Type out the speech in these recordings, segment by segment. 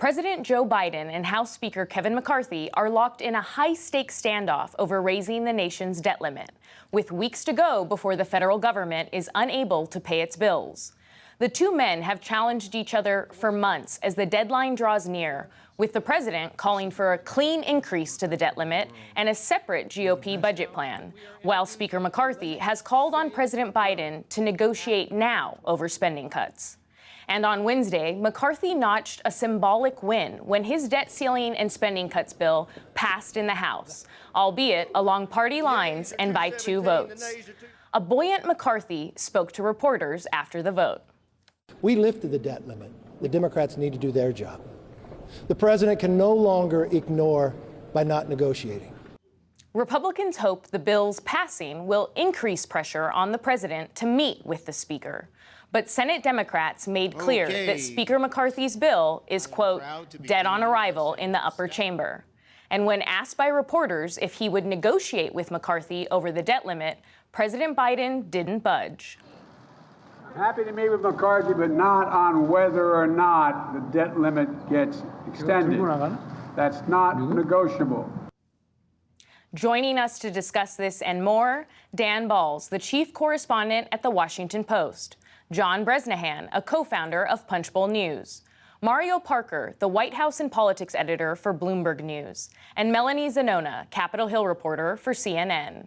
President Joe Biden and House Speaker Kevin McCarthy are locked in a high-stakes standoff over raising the nation's debt limit, with weeks to go before the federal government is unable to pay its bills. The two men have challenged each other for months as the deadline draws near, with the president calling for a clean increase to the debt limit and a separate GOP budget plan, while Speaker McCarthy has called on President Biden to negotiate now over spending cuts. And on Wednesday, McCarthy notched a symbolic win when his debt ceiling and spending cuts bill passed in the House, albeit along party lines and by 2 votes. A buoyant McCarthy spoke to reporters after the vote. We lifted the debt limit. The Democrats need to do their job. The president can no longer ignore by not negotiating. Republicans hope the bill's passing will increase pressure on the president to meet with the speaker. But Senate Democrats made clear that Speaker McCarthy's bill is, quote, dead on arrival in the upper chamber. And when asked by reporters if he would negotiate with McCarthy over the debt limit, President Biden didn't budge. Happy to meet with McCarthy, but not on whether or not the debt limit gets extended. That's not negotiable. Joining us to discuss this and more, Dan Balls, the chief correspondent at The Washington Post, John Bresnahan, a co-founder of Punchbowl News, Mario Parker, the White House and politics editor for Bloomberg News, and Melanie Zanona, Capitol Hill reporter for CNN.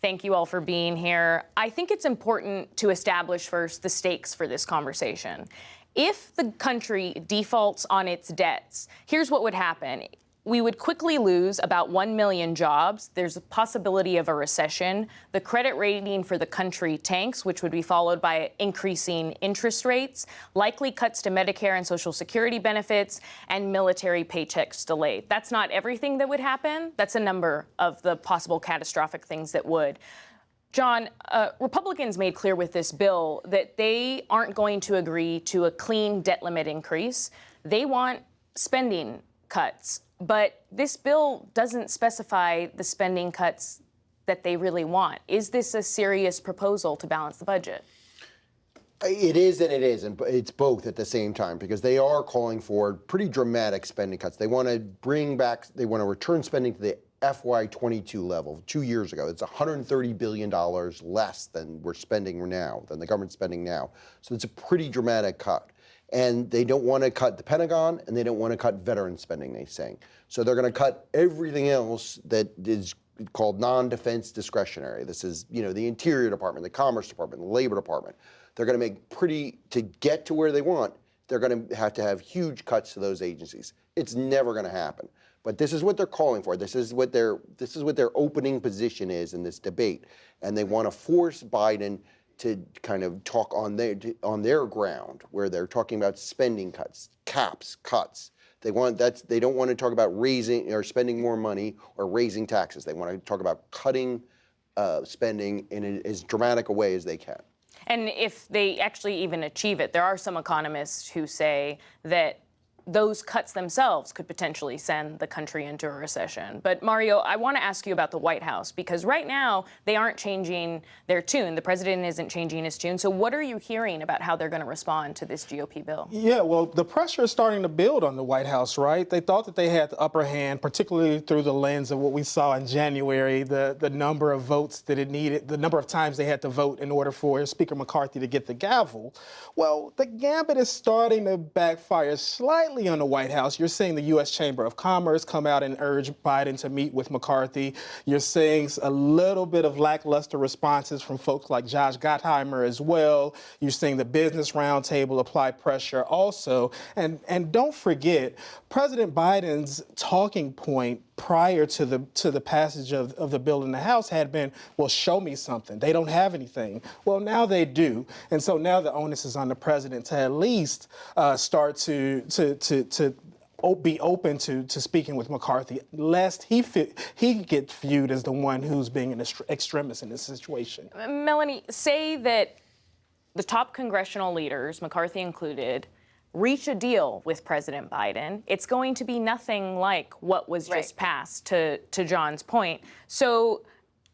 Thank you all for being here. I think it's important to establish first the stakes for this conversation. If the country defaults on its debts, here's what would happen. We would quickly lose about 1 million jobs. There's a possibility of a recession. The credit rating for the country tanks, which would be followed by increasing interest rates, likely cuts to Medicare and Social Security benefits, and military paychecks delayed. That's not everything that would happen. That's a number of the possible catastrophic things that would. John, Republicans made clear with this bill that they aren't going to agree to a clean debt limit increase. They want spending cuts. But this bill doesn't specify the spending cuts that they really want. Is this a serious proposal to balance the budget? It is and it isn't. It's both at the same time, because they are calling for pretty dramatic spending cuts. They want to return spending to the FY22 level 2 years ago. It's $130 billion less than we're spending now, than the government's spending now. So it's a pretty dramatic cut. And they don't want to cut the Pentagon, and they don't want to cut veteran spending, they're saying. So they're going to cut everything else that is called non-defense discretionary. This is, the Interior Department, the Commerce Department, the Labor Department. They're going to make to get to where they want, they're going to have huge cuts to those agencies. It's never going to happen. But this is what they're calling for. This is what their opening position is in this debate. And they want to force Biden to kind of talk on their ground, where they're talking about spending cuts, cuts. They don't want to talk about raising or spending more money or raising taxes. They want to talk about cutting spending in as dramatic a way as they can. And if they actually even achieve it, there are some economists who say that those cuts themselves could potentially send the country into a recession. But Mario, I want to ask you about the White House, because right now they aren't changing their tune. The president isn't changing his tune. So what are you hearing about how they're going to respond to this GOP bill? Yeah, well, the pressure is starting to build on the White House, right? They thought that they had the upper hand, particularly through the lens of what we saw in January, the number of votes that it needed, the number of times they had to vote in order for Speaker McCarthy to get the gavel. Well, the gambit is starting to backfire slightly on the White House. You're seeing the U.S. Chamber of Commerce come out and urge Biden to meet with McCarthy. You're seeing a little bit of lackluster responses from folks like Josh Gottheimer as well. You're seeing the Business Roundtable apply pressure also. And don't forget, President Biden's talking point prior to the passage of the bill in the House had been, well, show me something. They don't have anything. Well, now they do. And so now the onus is on the president to at least start to be open to speaking with McCarthy, lest he gets viewed as the one who's being an extremist in this situation. Melanie, say that the top congressional leaders, McCarthy included, reach a deal with President Biden. It's going to be nothing like what was just passed, to John's point. So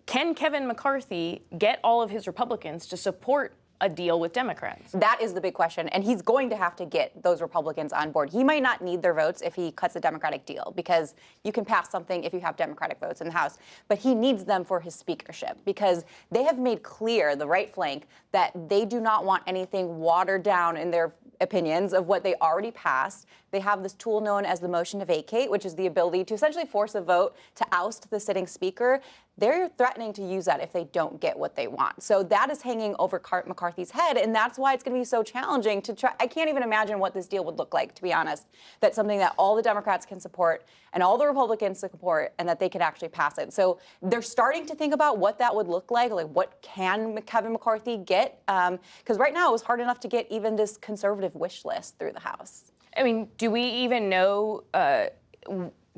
can Kevin McCarthy get all of his Republicans to support a deal with Democrats? That is the big question. And he's going to have to get those Republicans on board. He might not need their votes if he cuts a Democratic deal, because you can pass something if you have Democratic votes in the House. But he needs them for his speakership, because they have made clear, the right flank, that they do not want anything watered down in their opinions of what they already passed. They have this tool known as the motion to vacate, which is the ability to essentially force a vote to oust the sitting speaker. They're threatening to use that if they don't get what they want. So that is hanging over McCarthy's head, and that's why it's going to be so challenging to try. I can't even imagine what this deal would look like, to be honest. That's something that all the Democrats can support and all the Republicans support, and that they can actually pass it. So they're starting to think about what that would look like what can Kevin McCarthy get? Because right now it was hard enough to get even this conservative wish list through the House. I mean, do we even know,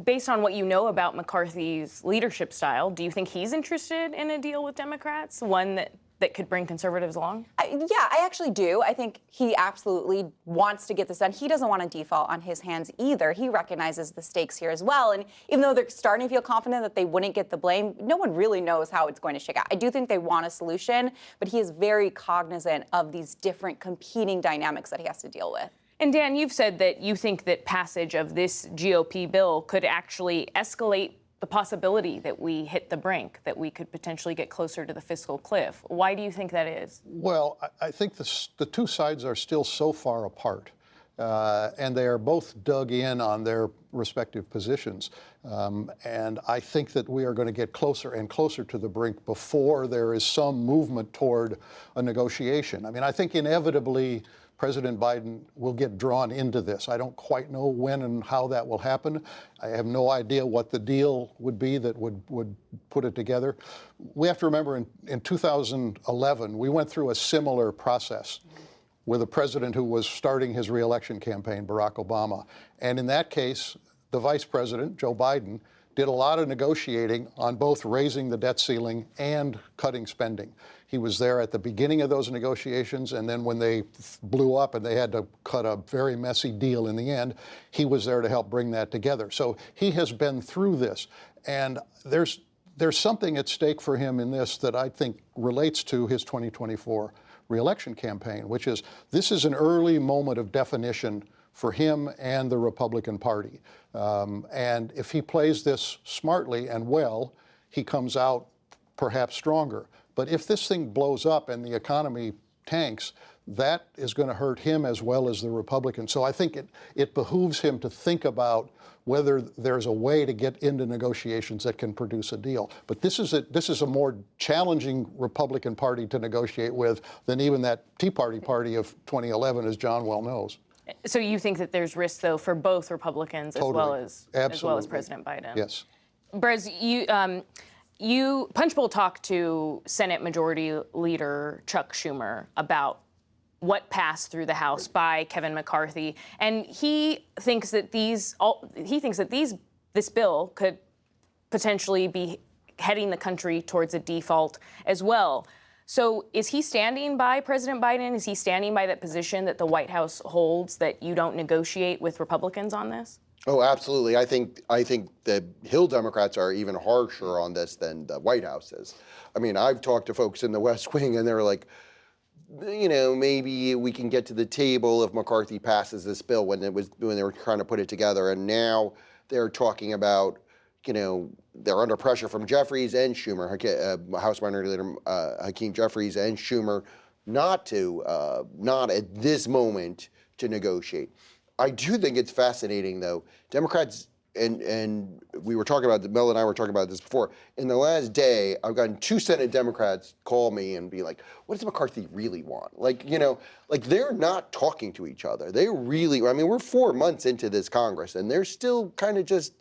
based on what you know about McCarthy's leadership style, do you think he's interested in a deal with Democrats, one that could bring conservatives along? Yeah, I actually do. I think he absolutely wants to get this done. He doesn't want a default on his hands either. He recognizes the stakes here as well. And even though they're starting to feel confident that they wouldn't get the blame, no one really knows how it's going to shake out. I do think they want a solution, but he is very cognizant of these different competing dynamics that he has to deal with. And Dan, you've said that you think that passage of this GOP bill could actually escalate the possibility that we hit the brink, that we could potentially get closer to the fiscal cliff. Why do you think that is? Well, I think the two sides are still so far apart, and they are both dug in on their respective positions. And I think that we are going to get closer and closer to the brink before there is some movement toward a negotiation. I mean, I think inevitably President Biden will get drawn into this. I don't quite know when and how that will happen. I have no idea what the deal would be that would put it together. We have to remember in 2011, we went through a similar process with a president who was starting his reelection campaign, Barack Obama. And in that case, the vice president, Joe Biden, did a lot of negotiating on both raising the debt ceiling and cutting spending. He was there at the beginning of those negotiations, and then when they blew up and they had to cut a very messy deal in the end, he was there to help bring that together. So he has been through this, and there's something at stake for him in this that I think relates to his 2024 reelection campaign, which is this is an early moment of definition for him and the Republican Party. And if he plays this smartly and well, he comes out perhaps stronger. But if this thing blows up and the economy tanks, that is going to hurt him as well as the Republicans. So I think it behooves him to think about whether there's a way to get into negotiations that can produce a deal. But this is a more challenging Republican Party to negotiate with than even that Tea Party of 2011, as John well knows. So you think that there's risk, though, for both Republicans Totally. as well as President Biden? Yes. Brez, you Punchbowl talked to Senate Majority Leader Chuck Schumer about what passed through the House by Kevin McCarthy, and he thinks that this bill could potentially be heading the country towards a default as well. So is he standing by President Biden? Is he standing by that position that the White House holds, that you don't negotiate with Republicans on this? Oh, absolutely. I think the Hill Democrats are even harsher on this than the White House is. I mean, I've talked to folks in the West Wing, and they're like, you know, maybe we can get to the table if McCarthy passes this bill when they were trying to put it together. And now they're talking about, you know, they're under pressure from Jeffries and Schumer, House Minority Leader Hakeem Jeffries and Schumer, not at this moment to negotiate. I do think it's fascinating, though. Democrats, and we were talking about, Mel and I were talking about this before, in the last day, I've gotten 2 Senate Democrats call me and be like, what does McCarthy really want? Like, you know, like they're not talking to each other. They really, I mean, we're 4 months into this Congress, and they're still kind of just,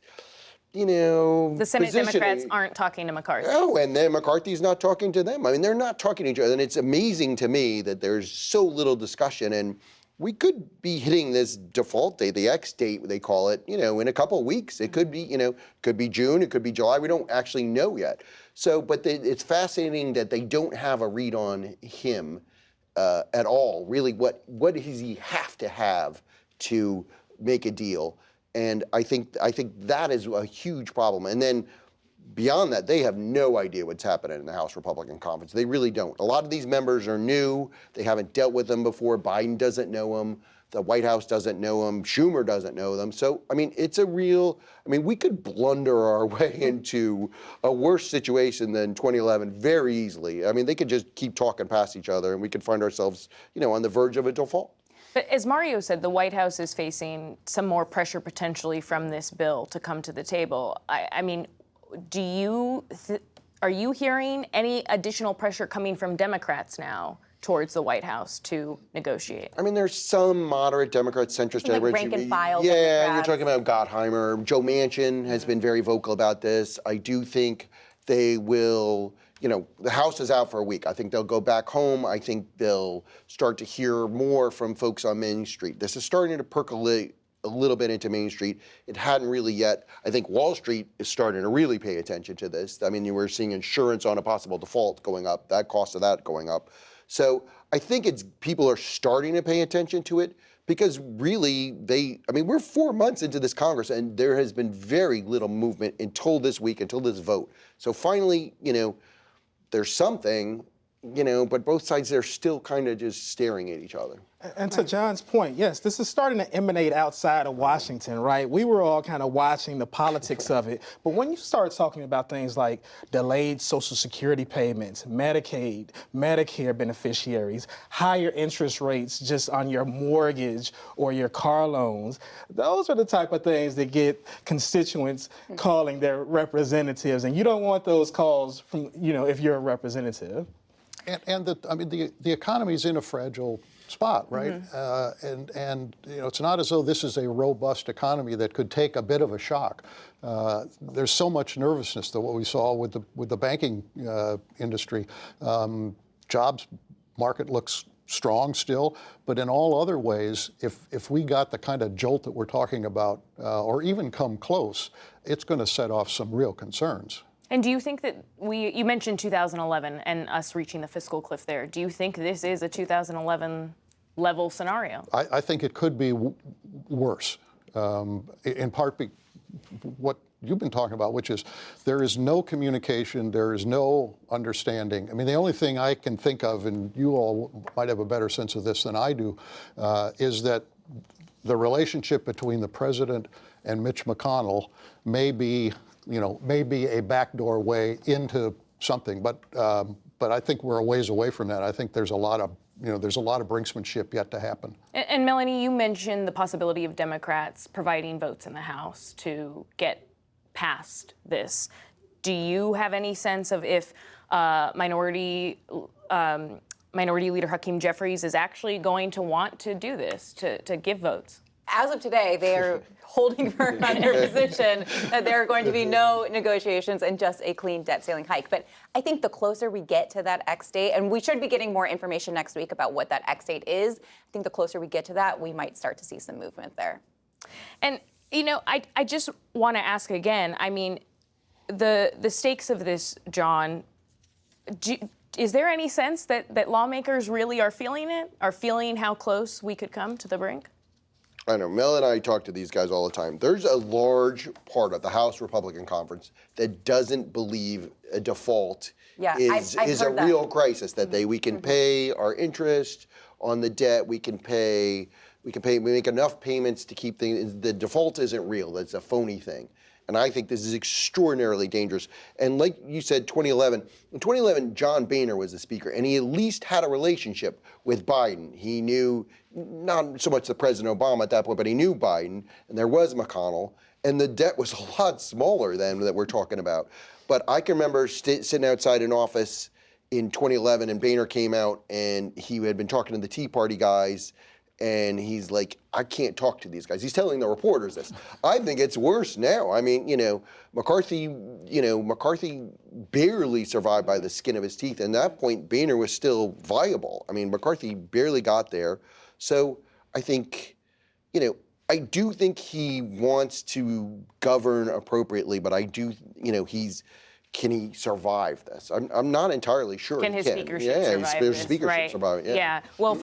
you know, the Senate Democrats aren't talking to McCarthy. Oh, and then McCarthy's not talking to them. I mean, they're not talking to each other. And it's amazing to me that there's so little discussion. And we could be hitting this default date, the X date, they call it, you know, in a couple of weeks. It could be, you know, could be June, it could be July. We don't actually know yet. So, but it's fascinating that they don't have a read on him at all. Really, what does he have to make a deal? And I think that is a huge problem. And then beyond that, they have no idea what's happening in the House Republican Conference. They really don't. A lot of these members are new. They haven't dealt with them before. Biden doesn't know them. The White House doesn't know them. Schumer doesn't know them. So, I mean, we could blunder our way into a worse situation than 2011 very easily. I mean, they could just keep talking past each other and we could find ourselves, on the verge of a default. But as Mario said, the White House is facing some more pressure potentially from this bill to come to the table. I mean, are you hearing any additional pressure coming from Democrats now towards the White House to negotiate? I mean, there's some moderate Democrats, centrist Like rank and file Yeah, Democrats. you're talking about Gottheimer. Joe Manchin has been very vocal about this. I do think they will, the House is out for a week. I think they'll go back home. I think they'll start to hear more from folks on Main Street. This is starting to percolate a little bit into Main Street. It hadn't really yet. I think Wall Street is starting to really pay attention to this. I mean, you were seeing insurance on a possible default going up, that cost of that going up. So I think people are starting to pay attention to it because really we're 4 months into this Congress and there has been very little movement until this week, until this vote. So finally, there's something, but both sides are still kind of just staring at each other. And to John's point, yes, this is starting to emanate outside of Washington, right? We were all kind of watching the politics of it. But when you start talking about things like delayed Social Security payments, Medicaid, Medicare beneficiaries, higher interest rates just on your mortgage or your car loans, those are the type of things that get constituents calling their representatives. And you don't want those calls from, if you're a representative. And the economy's in a fragile spot, right? And it's not as though this is a robust economy that could take a bit of a shock. There's so much nervousness that what we saw with the banking industry. Jobs market looks strong still, but in all other ways, if we got the kind of jolt that we're talking about, or even come close, it's going to set off some real concerns. And do you think that you mentioned 2011 and us reaching the fiscal cliff there. Do you think this is a 2011 level scenario? I think it could be worse, in part what you've been talking about, which is there is no communication, there is no understanding. I mean, the only thing I can think of, and you all might have a better sense of this than I do, is that the relationship between the president and Mitch McConnell may be a backdoor way into something, but I think we're a ways away from that. I think there's a lot of brinksmanship yet to happen. And Melanie, you mentioned the possibility of Democrats providing votes in the House to get past this. Do you have any sense of if Minority Leader Hakeem Jeffries is actually going to want to do this, to give votes? As of today, they are holding firm on their position that there are going to be no negotiations and just a clean debt ceiling hike. But I think the closer we get to that X date, and we should be getting more information next week about what that X date is, I think the closer we get to that, we might start to see some movement there. And, I just want to ask again, I mean, the stakes of this, John, is there any sense that lawmakers really are feeling how close we could come to the brink? I know, Mel and I talk to these guys all the time. There's a large part of the House Republican Conference that doesn't believe a default is a real crisis, that we can pay our interest on the debt, we make enough payments to keep things, the default isn't real, that's a phony thing. And I think this is extraordinarily dangerous. And like you said, in 2011, John Boehner was the speaker, and he at least had a relationship with Biden. He knew not so much the President Obama at that point, but he knew Biden, and there was McConnell, and the debt was a lot smaller than that we're talking about. But I can remember sitting outside an office in 2011, and Boehner came out, and he had been talking to the Tea Party guys, and he's like, I can't talk to these guys. He's telling the reporters this. I think it's worse now. I mean, McCarthy barely survived by the skin of his teeth. And at that point, Boehner was still viable. I mean, McCarthy barely got there. So I think, I do think he wants to govern appropriately, but I do, can he survive this? I'm not entirely sure. Can his speakership survive this? Speakership survive it. Yeah. Well,